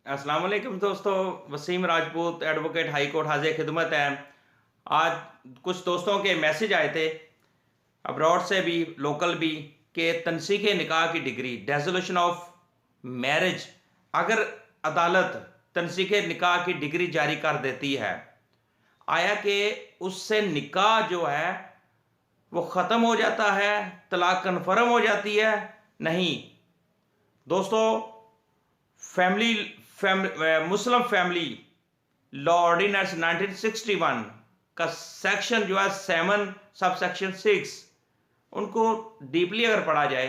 अस्सलाम वालेकुम दोस्तों। Waseem Rajput advocate high court हाजिर खिदमत है। आज कुछ दोस्तों के मैसेज आए थे अब्रॉड से भी लोकल भी कि तनसीख निकाह की डिग्री डेजोल्यूशन ऑफ मैरिज अगर अदालत तनसीख निकाह की डिग्री जारी कर देती है, आया कि उससे निकाह जो है वो ख़त्म हो जाता है, तलाक कन्फर्म हो जाती है? नहीं दोस्तों। Family Muslim family law ordinance 1961 का सेक्शन जो है 7 सब सेक्शन 6, उनको डीपली अगर पढ़ा जाए,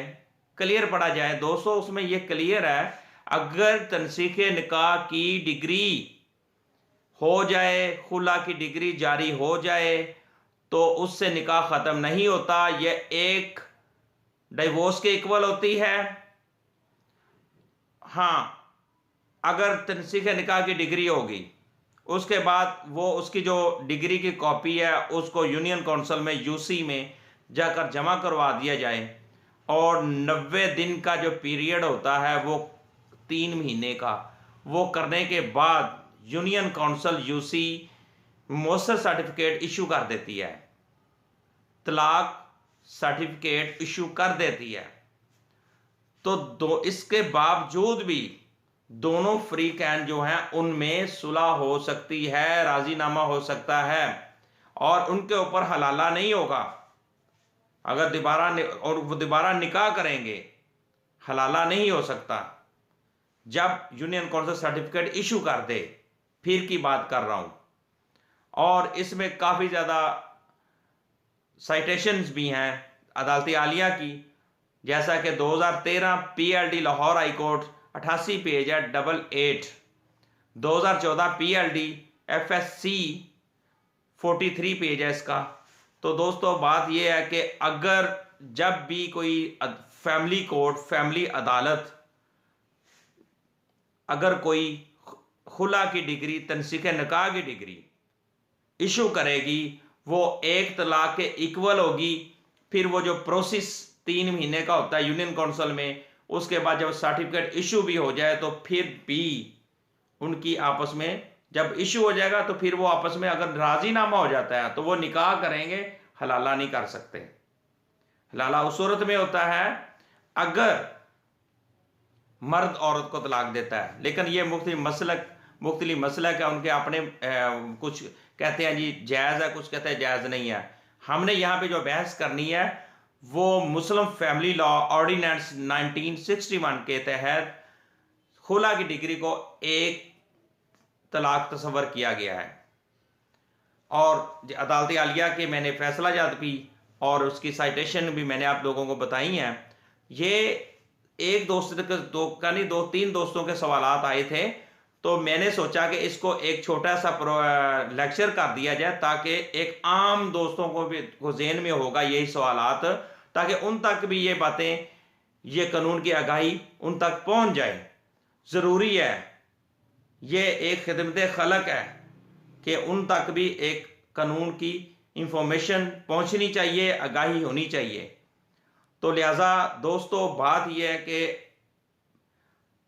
क्लियर पढ़ा जाए दोस्तों, उसमें यह क्लियर है अगर तनसीख निकाह की डिग्री हो जाए, खुला की डिग्री जारी हो जाए, तो उससे निकाह ख़त्म नहीं होता। यह एक डिवोर्स के इक्वल होती है। हाँ, अगर तनसीख निकाह की डिग्री होगी, उसके बाद वो उसकी जो डिग्री की कॉपी है उसको यूनियन काउंसिल में यूसी में जाकर जमा करवा दिया जाए, और 90 दिन का जो पीरियड होता है वो 3 महीने का, वो करने के बाद यूनियन काउंसिल यूसी मौसर सर्टिफिकेट इशू कर देती है, तलाक सर्टिफिकेट इशू कर देती है। तो इसके बावजूद भी दोनों फ्री कैन जो हैं उनमें सुलह हो सकती है, राजीनामा हो सकता है, और उनके ऊपर हलाला नहीं होगा। अगर और वो दोबारा निकाह करेंगे, हलाला नहीं हो सकता। जब यूनियन काउंसिल सर्टिफिकेट इशू कर दे, फिर की बात कर रहा हूं। और इसमें काफ़ी ज़्यादा साइटेशंस भी हैं अदालती आलिया की, जैसा कि 2013 PLD Lahore high court 88 page है 88, 2014 पीएलडी एफएससी 43 पेज है इसका। तो दोस्तों बात यह है कि अगर जब भी कोई फैमिली कोर्ट, फैमिली अदालत अगर कोई खुला की डिग्री, तनसीख निकाह की डिग्री इशू करेगी, वो एक तलाक के इक्वल होगी। फिर वो जो प्रोसेस 3 महीने का होता है यूनियन काउंसिल में, उसके बाद जब सर्टिफिकेट इशू भी हो जाए तो फिर भी उनकी आपस में जब इशू हो जाएगा तो फिर वो आपस में अगर राजीनामा हो जाता है तो वो निकाह करेंगे, हलाला नहीं कर सकते। हलाला उस सूरत में होता है अगर मर्द औरत को तलाक देता है, लेकिन ये मुख्तलिफ मसलक है, उनके अपने कुछ कहते हैं जी जायज़ है, कुछ कहते हैं जायज़ नहीं है। हमने यहाँ पे जो बहस करनी है वो मुस्लिम फैमिली लॉ ऑर्डिनेंस 1961 के तहत खुला की डिग्री को एक तलाक तस्वर किया गया है। और अदालती आलिया के मैंने फैसला जात भी और उसकी साइटेशन भी मैंने आप लोगों को बताई हैं। ये एक दोस्त का नहीं, 2-3 दोस्तों के सवालात आए थे, तो मैंने सोचा कि इसको एक छोटा सा लेक्चर कर दिया जाए ताकि एक आम दोस्तों को भी ज़हन में होगा यही सवालात, ताकि उन तक भी ये बातें, ये कानून की आगाही उन तक पहुंच जाए। ज़रूरी है, ये एक खिदमत खलक है कि उन तक भी एक कानून की इंफॉर्मेशन पहुंचनी चाहिए, आगाही होनी चाहिए। तो लिहाजा दोस्तों बात यह है कि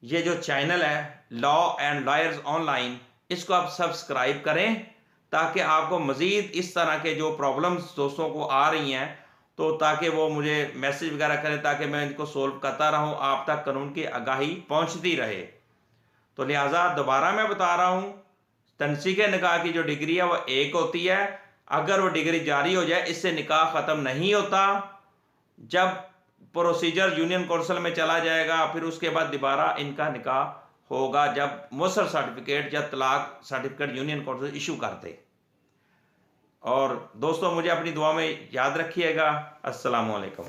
ये जो चैनल है लॉ एंड लॉयर्स ऑनलाइन, इसको आप सब्सक्राइब करें ताकि आपको मज़ीद इस तरह के जो प्रॉब्लम्स दोस्तों को आ रही हैं, तो ताकि वो मुझे मैसेज वगैरह करें ताकि मैं इनको सोल्व करता रहूं, आप तक कानून की आगाही पहुंचती रहे। तो लिहाजा दोबारा मैं बता रहा हूं, तनसीख निकाह की जो डिग्री है वो एक होती है। अगर वो डिग्री जारी हो जाए, इससे निकाह ख़त्म नहीं होता। जब प्रोसीजर यूनियन काउंसिल में चला जाएगा, फिर उसके बाद दोबारा इनका निकाह होगा जब मुसर सर्टिफिकेट या तलाक सर्टिफिकेट यूनियन काउंसिल इशू कर दे। और दोस्तों मुझे अपनी दुआ में याद रखिएगा। अस्सलाम वालेकुम।